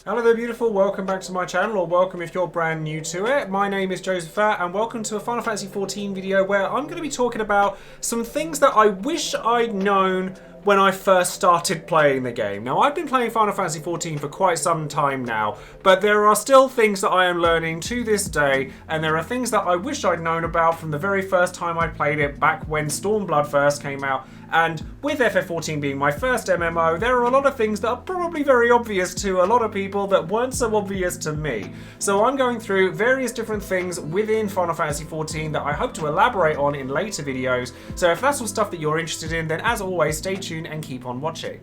Hello there beautiful, welcome back to my channel, or welcome if you're brand new to it. My name is Joesephyr and welcome to a Final Fantasy XIV video where I'm going to be talking about some things that I wish I'd known when I first started playing the game. Now, I've been playing Final Fantasy XIV for quite some time now, but there are still things that I am learning to this day, and there are things that I wish I'd known about from the very first time I played it back when Stormblood first came out. And with FF14 being my first MMO, there are a lot of things that are probably very obvious to a lot of people that weren't so obvious to me. So I'm going through various different things within Final Fantasy XIV that I hope to elaborate on in later videos. So if that's all stuff that you're interested in, then as always, stay tuned and keep on watching.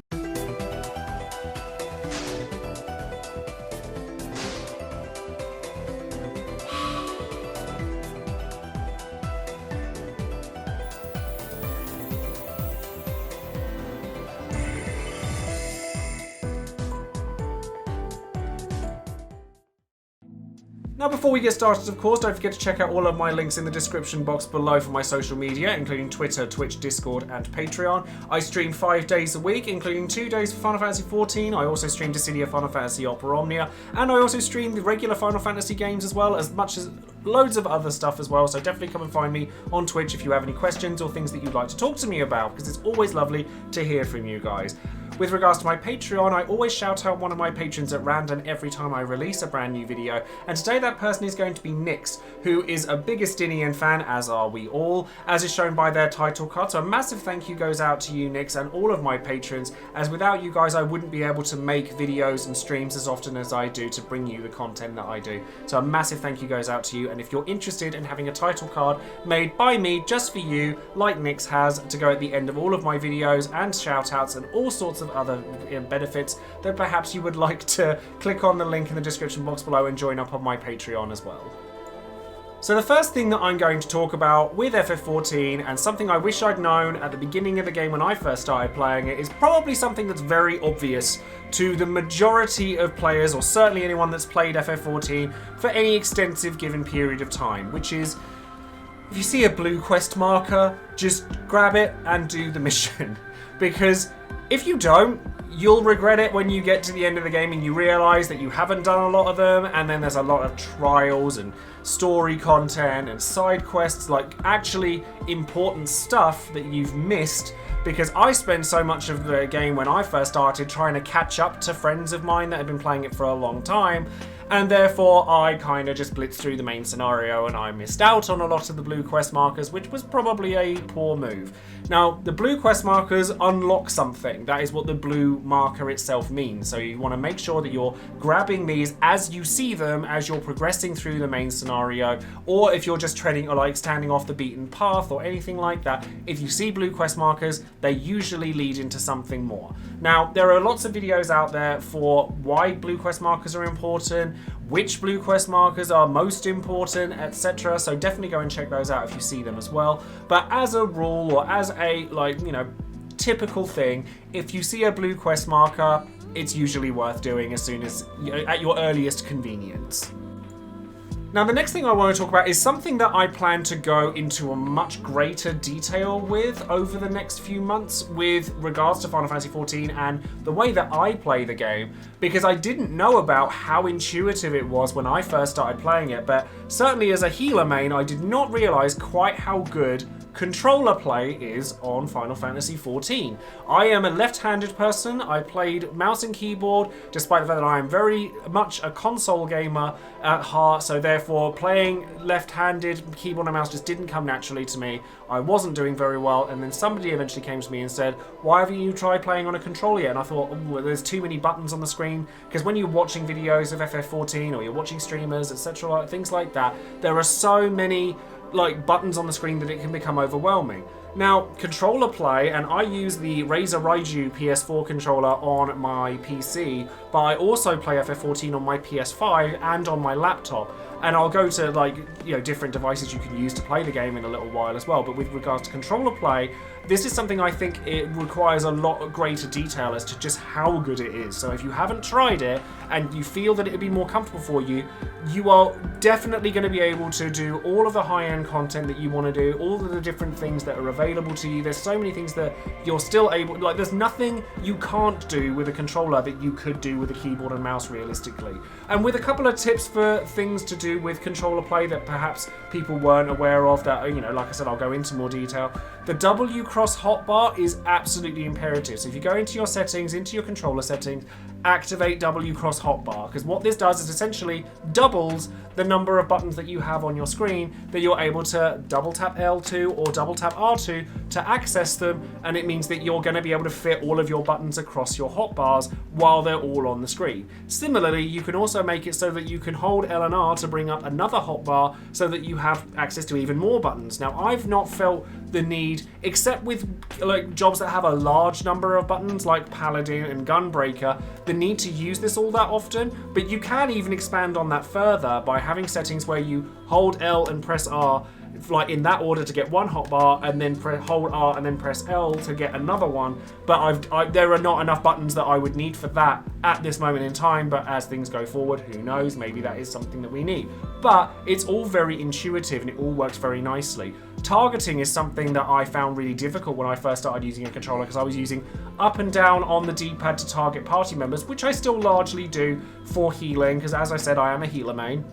Now before we get started, of course, don't forget to check out all of my links in the description box below for my social media, including Twitter, Twitch, Discord, and Patreon. I stream 5 days a week, including 2 days for Final Fantasy XIV. I also stream Dissidia Final Fantasy Opera Omnia, and I also stream the regular Final Fantasy games as well, as much as loads of other stuff as well, so definitely come and find me on Twitch if you have any questions or things that you'd like to talk to me about, because it's always lovely to hear from you guys. With regards to my Patreon, I always shout out one of my patrons at random every time I release a brand new video, and today that person is going to be Nyx, who is a big Estinian fan, as are we all, as is shown by their title card. So a massive thank you goes out to you, Nyx, and all of my patrons, as without you guys I wouldn't be able to make videos and streams as often as I do to bring you the content that I do. So a massive thank you goes out to you, and if you're interested in having a title card made by me just for you, like Nyx has, to go at the end of all of my videos and shout outs and all sorts of other benefits, then perhaps you would like to click on the link in the description box below and join up on my Patreon as well. So the first thing that I'm going to talk about with FF14, and something I wish I'd known at the beginning of the game when I first started playing it, is probably something that's very obvious to the majority of players, or certainly anyone that's played FF14 for any extensive given period of time, which is, if you see a blue quest marker, just grab it and do the mission. Because if you don't, you'll regret it when you get to the end of the game and you realise that you haven't done a lot of them, and then there's a lot of trials and story content and side quests, like actually important stuff that you've missed, because I spent so much of the game when I first started trying to catch up to friends of mine that had been playing it for a long time, and therefore I kind of just blitzed through the main scenario and I missed out on a lot of the blue quest markers, which was probably a poor move. Now, the blue quest markers unlock something. That is what the blue marker itself means. So you want to make sure that you're grabbing these as you see them, as you're progressing through the main scenario, or if you're just treading or like standing off the beaten path or anything like that. If you see blue quest markers, they usually lead into something more. Now, there are lots of videos out there for why blue quest markers are important, which blue quest markers are most important, etc. So definitely go and check those out if you see them as well. But as a rule, or as a, like, you know, typical thing, if you see a blue quest marker, it's usually worth doing as soon as, at your earliest convenience. Now, the next thing I want to talk about is something that I plan to go into a much greater detail with over the next few months with regards to Final Fantasy XIV and the way that I play the game, because I didn't know about how intuitive it was when I first started playing it, but certainly as a healer main, I did not realise quite how good controller play is on Final Fantasy XIV. I am a left-handed person. I played mouse and keyboard, despite the fact that I am very much a console gamer at heart, so therefore playing left-handed keyboard and mouse just didn't come naturally to me. I wasn't doing very well, and then somebody eventually came to me and said, why haven't you tried playing on a controller yet? And I thought, oh, there's too many buttons on the screen, because when you're watching videos of FF14 or you're watching streamers, etc., things like that, there are so many like buttons on the screen that it can become overwhelming. Now, controller play, and I use the Razer Raiju PS4 controller on my PC, but I also play FF14 on my PS5 and on my laptop. And I'll go to, like, you know, different devices you can use to play the game in a little while as well. But with regards to controller play, this is something I think it requires a lot of greater detail as to just how good it is. So if you haven't tried it and you feel that it would be more comfortable for you, you are definitely going to be able to do all of the high-end content that you want to do, all of the different things that are available to you. There's so many things that you're still able, like there's nothing you can't do with a controller that you could do with a keyboard and mouse realistically. And with a couple of tips for things to do with controller play that perhaps people weren't aware of, that, you know, like I said, I'll go into more detail. The W cross hotbar is absolutely imperative. So if you go into your settings, into your controller settings, activate W cross hotbar, because what this does is essentially doubles the number of buttons that you have on your screen that you're able to double tap L2 or double tap R2 to access them, and it means that you're going to be able to fit all of your buttons across your hotbars while they're all on the screen. Similarly, you can also make it so that you can hold L and R to bring up another hotbar so that you have access to even more buttons. Now, I've not felt the need, except with like jobs that have a large number of buttons like Paladin and Gunbreaker, the need to use this all that often, but you can even expand on that further by having settings where you hold L and press R like in that order to get one hotbar, and then hold R and then press L to get another one. But there are not enough buttons that I would need for that at this moment in time, but as things go forward, who knows, maybe that is something that we need. But it's all very intuitive and it all works very nicely. Targeting is something that I found really difficult when I first started using a controller, because I was using up and down on the D-pad to target party members, which I still largely do for healing, because as I said, I am a healer main.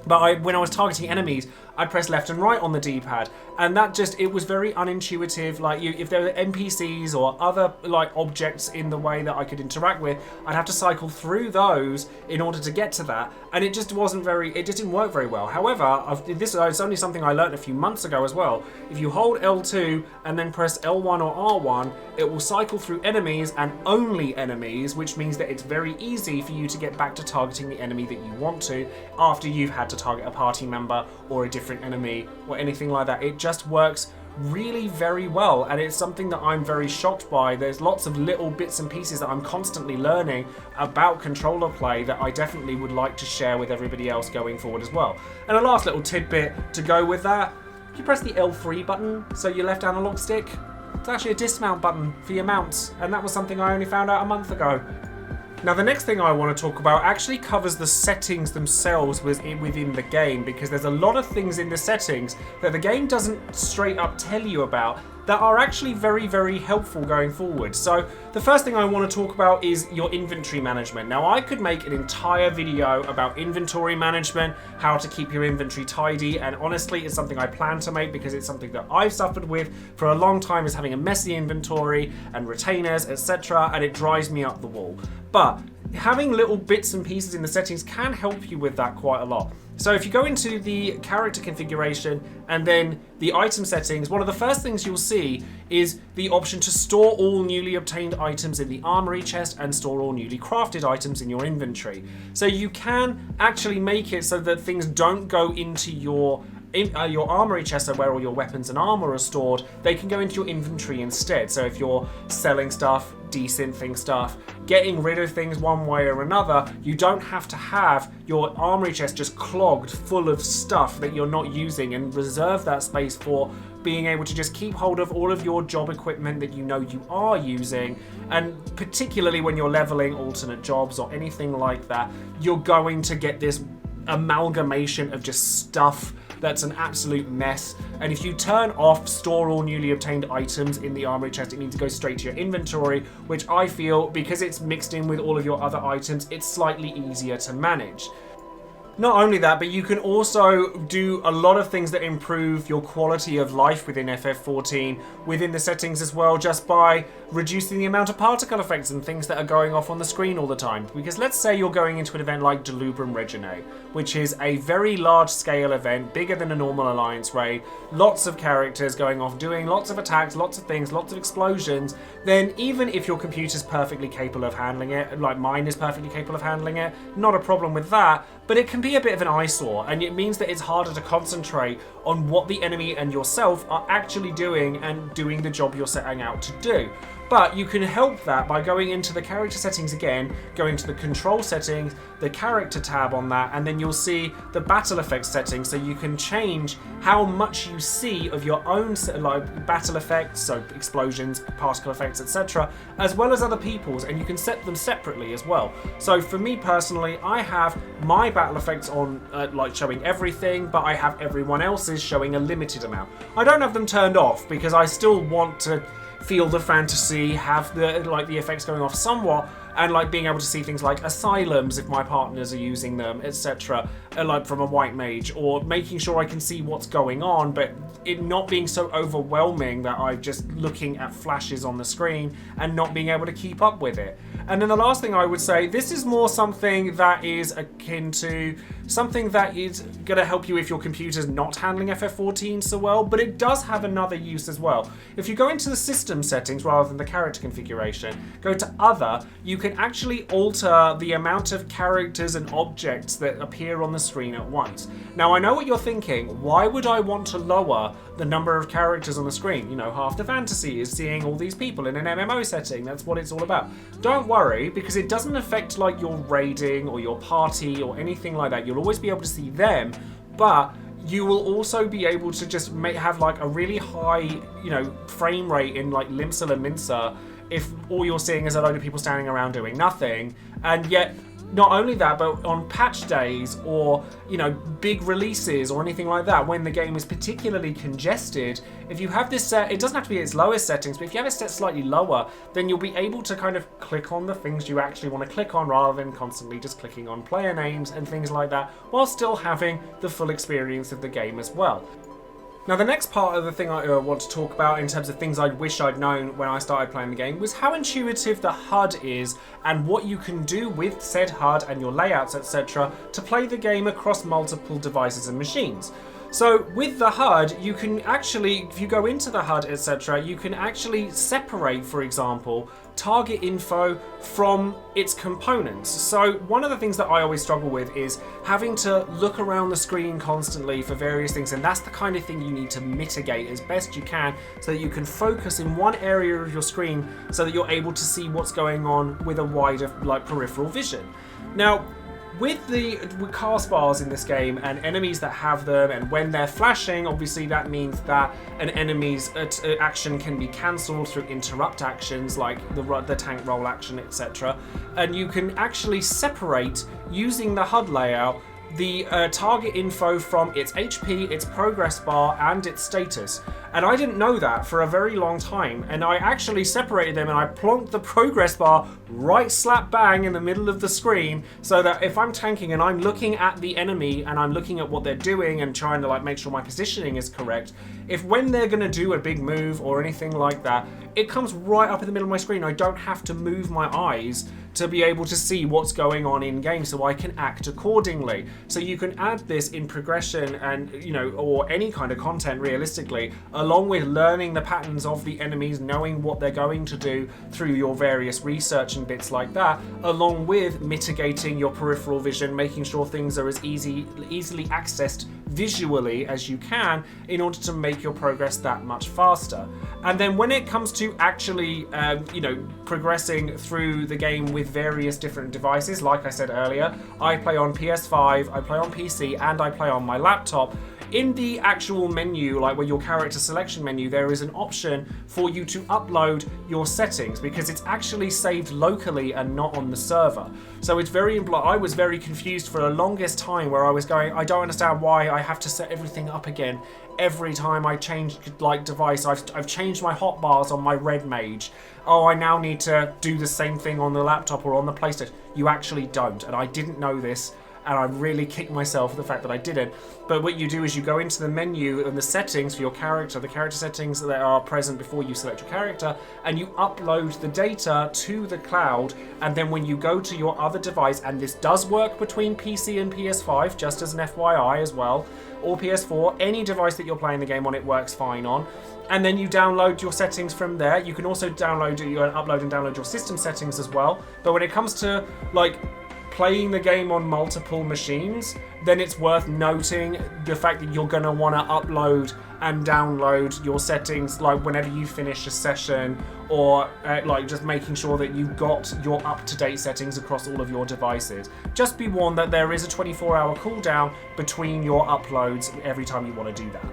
But when I was targeting enemies, I'd press left and right on the D-pad, and that just, it was very unintuitive. Like, if there were NPCs or other like objects in the way that I could interact with, I'd have to cycle through those in order to get to that, and it just didn't work very well. However, this is only something I learned a few months ago as well. If you hold L2 and then press L1 or R1, it will cycle through enemies and only enemies, which means that it's very easy for you to get back to targeting the enemy that you want to after you've had to target a party member or a different enemy or anything like that. It just works really very well, and it's something that I'm very shocked by. There's lots of little bits and pieces that I'm constantly learning about controller play that I definitely would like to share with everybody else going forward as well. And a last little tidbit to go with that, you press the L3 button, so your left analog stick, it's actually a dismount button for your mounts, and that was something I only found out a month ago. Now, the next thing I want to talk about actually covers the settings themselves within the game, because there's a lot of things in the settings that the game doesn't straight up tell you about that are actually very, very helpful going forward. So the first thing I want to talk about is your inventory management. Now, I could make an entire video about inventory management, how to keep your inventory tidy, and honestly, it's something I plan to make because it's something that I've suffered with for a long time, is having a messy inventory and retainers, etc., and it drives me up the wall. But having little bits and pieces in the settings can help you with that quite a lot. So if you go into the character configuration and then the item settings, one of the first things you'll see is the option to store all newly obtained items in the armory chest and store all newly crafted items in your inventory. So you can actually make it so that things don't go into your armory chest, so where all your weapons and armor are stored, they can go into your inventory instead. So if you're selling stuff, desynthing stuff, getting rid of things one way or another, you don't have to have your armory chest just clogged full of stuff that you're not using, and reserve that space for being able to just keep hold of all of your job equipment that you know you are using. And particularly when you're leveling alternate jobs or anything like that, you're going to get this amalgamation of just stuff that's an absolute mess. And if you turn off store all newly obtained items in the armory chest, it means it goes straight to your inventory, which I feel, because it's mixed in with all of your other items, it's slightly easier to manage. Not only that, but you can also do a lot of things that improve your quality of life within FF14 within the settings as well, just by reducing the amount of particle effects and things that are going off on the screen all the time. Because let's say you're going into an event like Delubrum Reginae, which is a very large scale event, bigger than a normal Alliance raid, lots of characters going off, doing lots of attacks, lots of things, lots of explosions. Then even if your computer's perfectly capable of handling it, like mine is perfectly capable of handling it, not a problem with that, but it can be a bit of an eyesore, and it means that it's harder to concentrate on what the enemy and yourself are actually doing and doing the job you're setting out to do. But you can help that by going into the character settings again, going to the control settings, the character tab on that, and then you'll see the battle effects settings, so you can change how much you see of your own like battle effects, so explosions, particle effects, etc., as well as other people's, and you can set them separately as well. So for me personally, I have my battle effects on like showing everything, but I have everyone else's showing a limited amount. I don't have them turned off because I still want to feel the fantasy, have the effects going off somewhat, and like being able to see things like asylums if my partners are using them, etc., like from a white mage, or making sure I can see what's going on, but it not being so overwhelming that I'm just looking at flashes on the screen and not being able to keep up with it. And then the last thing I would say, this is more something that is akin to something that is going to help you if your computer's not handling FF14 so well, but it does have another use as well. If you go into the system settings rather than the character configuration, go to other, you can actually alter the amount of characters and objects that appear on the screen at once. Now, I know what you're thinking. Why would I want to lower the number of characters on the screen? You know, half the fantasy is seeing all these people in an MMO setting. That's what it's all about. Don't worry, because it doesn't affect like your raiding or your party or anything like that. You'll always be able to see them, but you will also be able to just have like a really high, you know, frame rate in like Limsa and Minsa if all you're seeing is a load of people standing around doing nothing. And yet, not only that, but on patch days or, you know, big releases or anything like that, when the game is particularly congested, if you have this set, it doesn't have to be its lowest settings, but if you have it set slightly lower, then you'll be able to kind of click on the things you actually want to click on rather than constantly just clicking on player names and things like that, while still having the full experience of the game as well. Now, the next part of the thing I want to talk about in terms of things I wish I'd known when I started playing the game was how intuitive the HUD is and what you can do with said HUD and your layouts, etc., to play the game across multiple devices and machines. So with the HUD, you can actually, if you go into the HUD, etc., you can actually separate, for example, target info from its components. So one of the things that I always struggle with is having to look around the screen constantly for various things, and that's the kind of thing you need to mitigate as best you can so that you can focus in one area of your screen so that you're able to see what's going on with a wider like peripheral vision. Now, with the cast bars in this game and enemies that have them, and when they're flashing, obviously that means that an enemy's action can be cancelled through interrupt actions like the tank roll action, etc. And you can actually separate, using the HUD layout, the target info from its HP, its progress bar, and its status. And I didn't know that for a very long time, and I actually separated them and I plonked the progress bar right slap bang in the middle of the screen, so that if I'm tanking and I'm looking at the enemy and I'm looking at what they're doing and trying to like make sure my positioning is correct, if when they're going to do a big move or anything like that, it comes right up in the middle of my screen. I don't have to move my eyes to be able to see what's going on in game, so I can act accordingly. So you can add this in progression and, you know, or any kind of content realistically, along with learning the patterns of the enemies, knowing what they're going to do through your various research and bits like that, along with mitigating your peripheral vision, making sure things are as easily accessed visually as you can in order to make your progress that much faster. And then when it comes to actually, you know, progressing through the game with various different devices, like I said earlier, I play on PS5, I play on PC, and I play on my laptop. In the actual menu, like where your character selection menu, there is an option for you to upload your settings because it's actually saved locally and not on the server. So it's very, I was very confused for the longest time where I was going, I don't understand why I have to set everything up again every time I change like device. I've changed my hotbars on my red mage. Oh, I now need to do the same thing on the laptop or on the PlayStation. You actually don't, and I didn't know this. And I really kicked myself for the fact that I didn't. But what you do is you go into the menu and the settings for your character, the character settings that are present before you select your character, and you upload the data to the cloud. And then when you go to your other device, and this does work between PC and PS5, just as an FYI as well, or PS4, any device that you're playing the game on, it works fine on. And then you download your settings from there. You can also upload and download your system settings as well. But when it comes to like playing the game on multiple machines, then it's worth noting the fact that you're going to want to upload and download your settings like whenever you finish a session, or like just making sure that you've got your up-to-date settings across all of your devices. Just be warned that there is a 24-hour cooldown between your uploads every time you want to do that.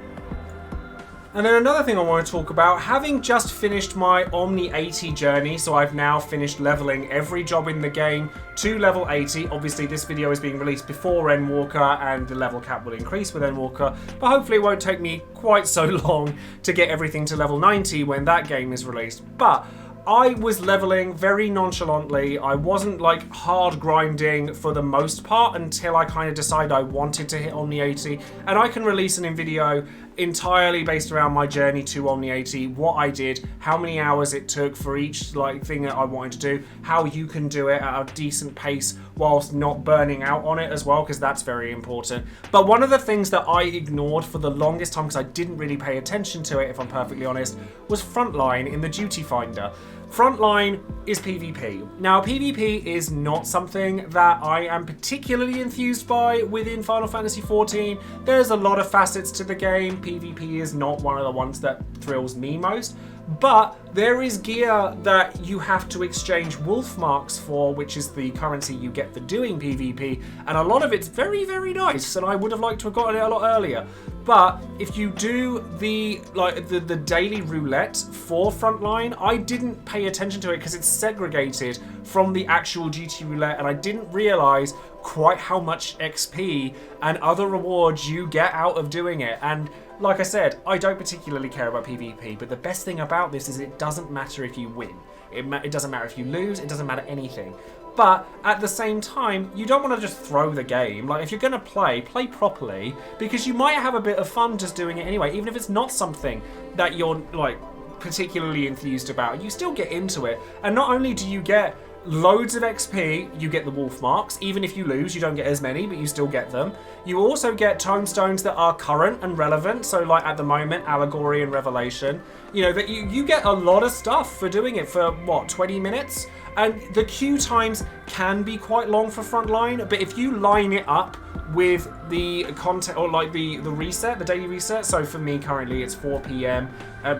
And then another thing I want to talk about, having just finished my Omni 80 journey, so I've now finished leveling every job in the game to level 80. Obviously this video is being released before Endwalker and the level cap will increase with Endwalker, but hopefully it won't take me quite so long to get everything to level 90 when that game is released. But I was leveling very nonchalantly. I wasn't like hard grinding for the most part until I kind of decided I wanted to hit Omni 80, and I can release an video entirely based around my journey to Omni 80, what I did, how many hours it took for each like thing that I wanted to do, how you can do it at a decent pace whilst not burning out on it as well, because that's very important. But one of the things that I ignored for the longest time, because I didn't really pay attention to it if I'm perfectly honest, was Frontline in the Duty Finder. Frontline is PvP. Now, PvP is not something that I am particularly enthused by within Final Fantasy XIV. There's a lot of facets to the game. PvP is not one of the ones that thrills me most. But there is gear that you have to exchange wolf marks for, which is the currency you get for doing PvP, and a lot of it's very, very nice, and I would have liked to have gotten it a lot earlier. But if you do the daily roulette for Frontline, I didn't pay attention to it because it's segregated from the actual GT roulette, and I didn't realise quite how much XP and other rewards you get out of doing it. And like I said, I don't particularly care about PvP, but the best thing about this is it doesn't matter if you win. It doesn't matter if you lose, it doesn't matter anything. But at the same time, you don't want to just throw the game. Like, if you're going to play properly, because you might have a bit of fun just doing it anyway, even if it's not something that you're like particularly enthused about. You still get into it, and not only do you get loads of XP, you get the wolf marks. Even if you lose, you don't get as many, but you still get them. You also get tomestones that are current and relevant, so like at the moment, Allegory and Revelation. You know, that you get a lot of stuff for doing it for, what, 20 minutes? And the queue times can be quite long for Frontline, but if you line it up with the content, or like the reset, the daily reset, so for me currently it's 4 PM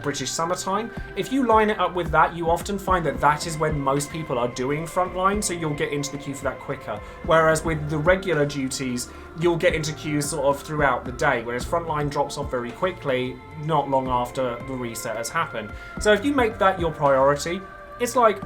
British summertime. If you line it up with that, you often find that that is when most people are doing Frontline, so you'll get into the queue for that quicker. Whereas with the regular duties, you'll get into queues sort of throughout the day, whereas Frontline drops off very quickly, not long after the reset has happened. So if you make that your priority, it's like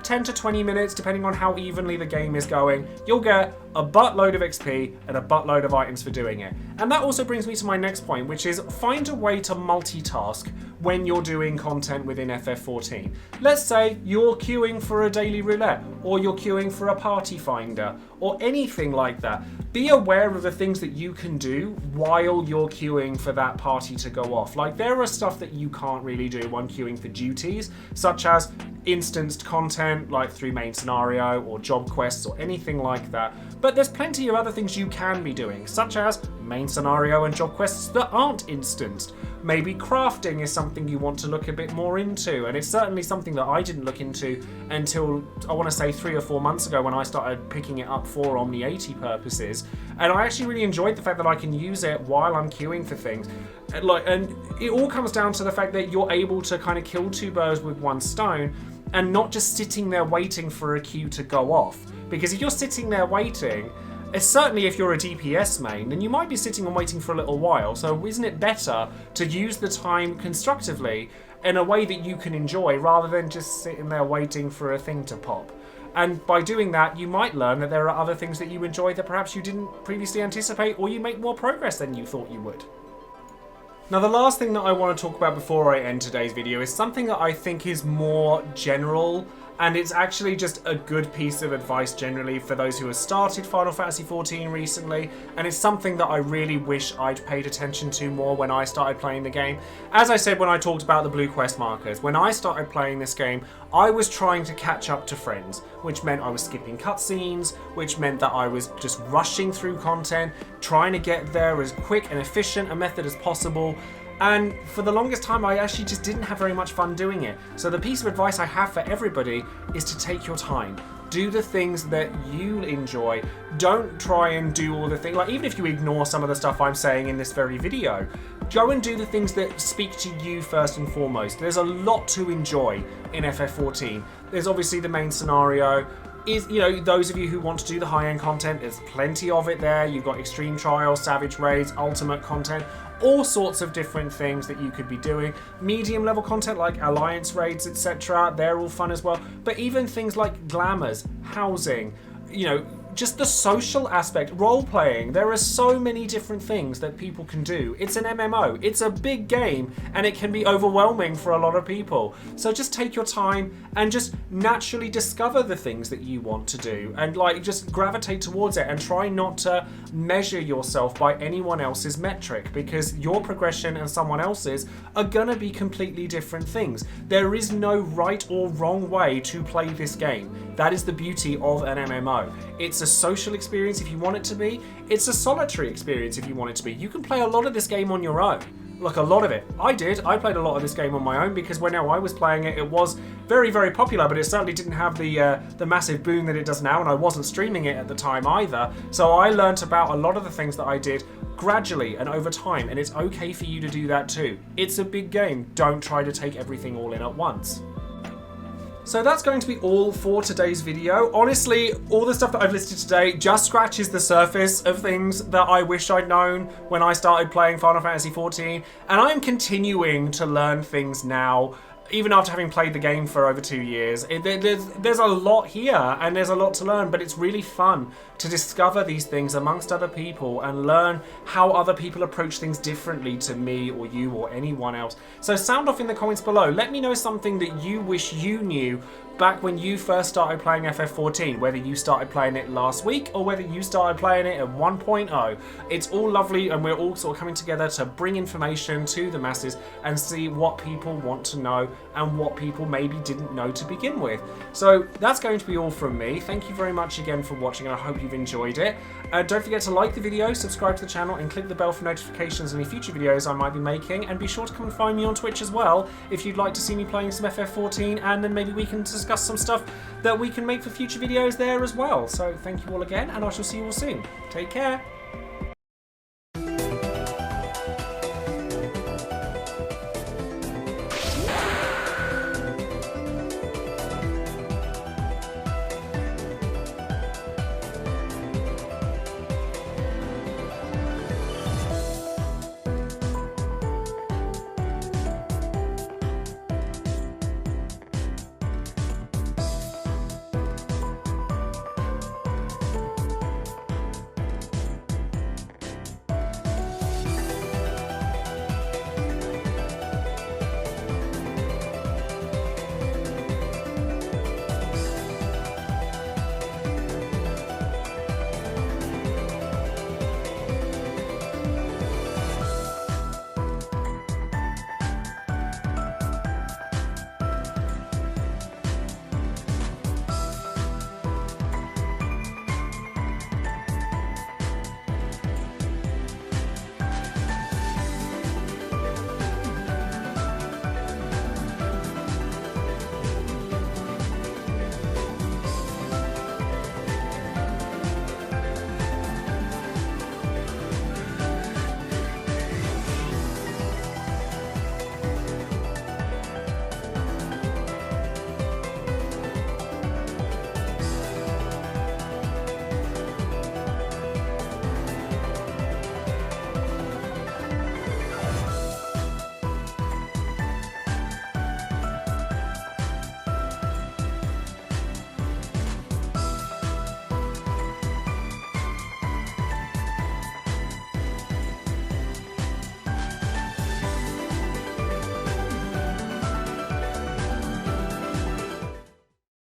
10 to 20 minutes, depending on how evenly the game is going, you'll get a buttload of XP and a buttload of items for doing it. And that also brings me to my next point, which is find a way to multitask when you're doing content within FF14. Let's say you're queuing for a daily roulette, or you're queuing for a party finder, or anything like that. Be aware of the things that you can do while you're queuing for that party to go off. Like, there are stuff that you can't really do when queuing for duties, such as instanced content, like through main scenario or job quests or anything like that. But there's plenty of other things you can be doing, such as main scenario and job quests that aren't instanced. Maybe crafting is something you want to look a bit more into, and it's certainly something that I didn't look into until, I want to say, 3 or 4 months ago when I started picking it up for Omni 80 purposes. And I actually really enjoyed the fact that I can use it while I'm queuing for things. And it all comes down to the fact that you're able to kind of kill 2 birds with 1 stone, and not just sitting there waiting for a queue to go off. Because if you're sitting there waiting, certainly if you're a DPS main, then you might be sitting and waiting for a little while. So isn't it better to use the time constructively in a way that you can enjoy, rather than just sitting there waiting for a thing to pop? And by doing that, you might learn that there are other things that you enjoy that perhaps you didn't previously anticipate, or you make more progress than you thought you would. Now, the last thing that I want to talk about before I end today's video is something that I think is more general, and it's actually just a good piece of advice generally for those who have started Final Fantasy XIV recently, and it's something that I really wish I'd paid attention to more when I started playing the game. As I said when I talked about the blue quest markers, when I started playing this game, I was trying to catch up to friends, which meant I was skipping cutscenes, which meant that I was just rushing through content, trying to get there as quick and efficient a method as possible. And for the longest time, I actually just didn't have very much fun doing it. So the piece of advice I have for everybody is to take your time. Do the things that you enjoy. Don't try and do all the things, like even if you ignore some of the stuff I'm saying in this very video, go and do the things that speak to you first and foremost. There's a lot to enjoy in FF14. There's obviously the main scenario. Those of you who want to do the high-end content, there's plenty of it there. You've got extreme trials, savage raids, ultimate content, all sorts of different things that you could be doing. Medium level content like alliance raids, etc. They're all fun as well. But even things like glamours, housing, just the social aspect, role-playing. There are so many different things that people can do. It's an MMO. It's a big game, and it can be overwhelming for a lot of people. So just take your time and just naturally discover the things that you want to do, and just gravitate towards it, and try not to measure yourself by anyone else's metric, because your progression and someone else's are gonna be completely different things. There is no right or wrong way to play this game. That is the beauty of an MMO. It's a social experience if you want it to be. It's a solitary experience if you want it to be. You can play a lot of this game on your own. Like a lot of it. I played a lot of this game on my own because when I was playing it, it was very, very popular, but it certainly didn't have the massive boom that it does now, and I wasn't streaming it at the time either. So I learnt about a lot of the things that I did gradually and over time, and it's okay for you to do that too. It's a big game. Don't try to take everything all in at once. So that's going to be all for today's video. Honestly, all the stuff that I've listed today just scratches the surface of things that I wish I'd known when I started playing Final Fantasy XIV, and I'm continuing to learn things now, even after having played the game for over 2 years. There's a lot here, and there's a lot to learn, but it's really fun to discover these things amongst other people and learn how other people approach things differently to me or you or anyone else. So sound off in the comments below. Let me know something that you wish you knew back when you first started playing FF14, whether you started playing it last week or whether you started playing it at 1.0. It's all lovely, and we're all sort of coming together to bring information to the masses and see what people want to know and what people maybe didn't know to begin with. So that's going to be all from me. Thank you very much again for watching, and I hope you've enjoyed it. Don't forget to like the video, subscribe to the channel, and click the bell for notifications of any future videos I might be making, and be sure to come and find me on Twitch as well if you'd like to see me playing some FF14, and then maybe we can discuss some stuff that we can make for future videos there as well. So thank you all again, and I shall see you all soon. Take care.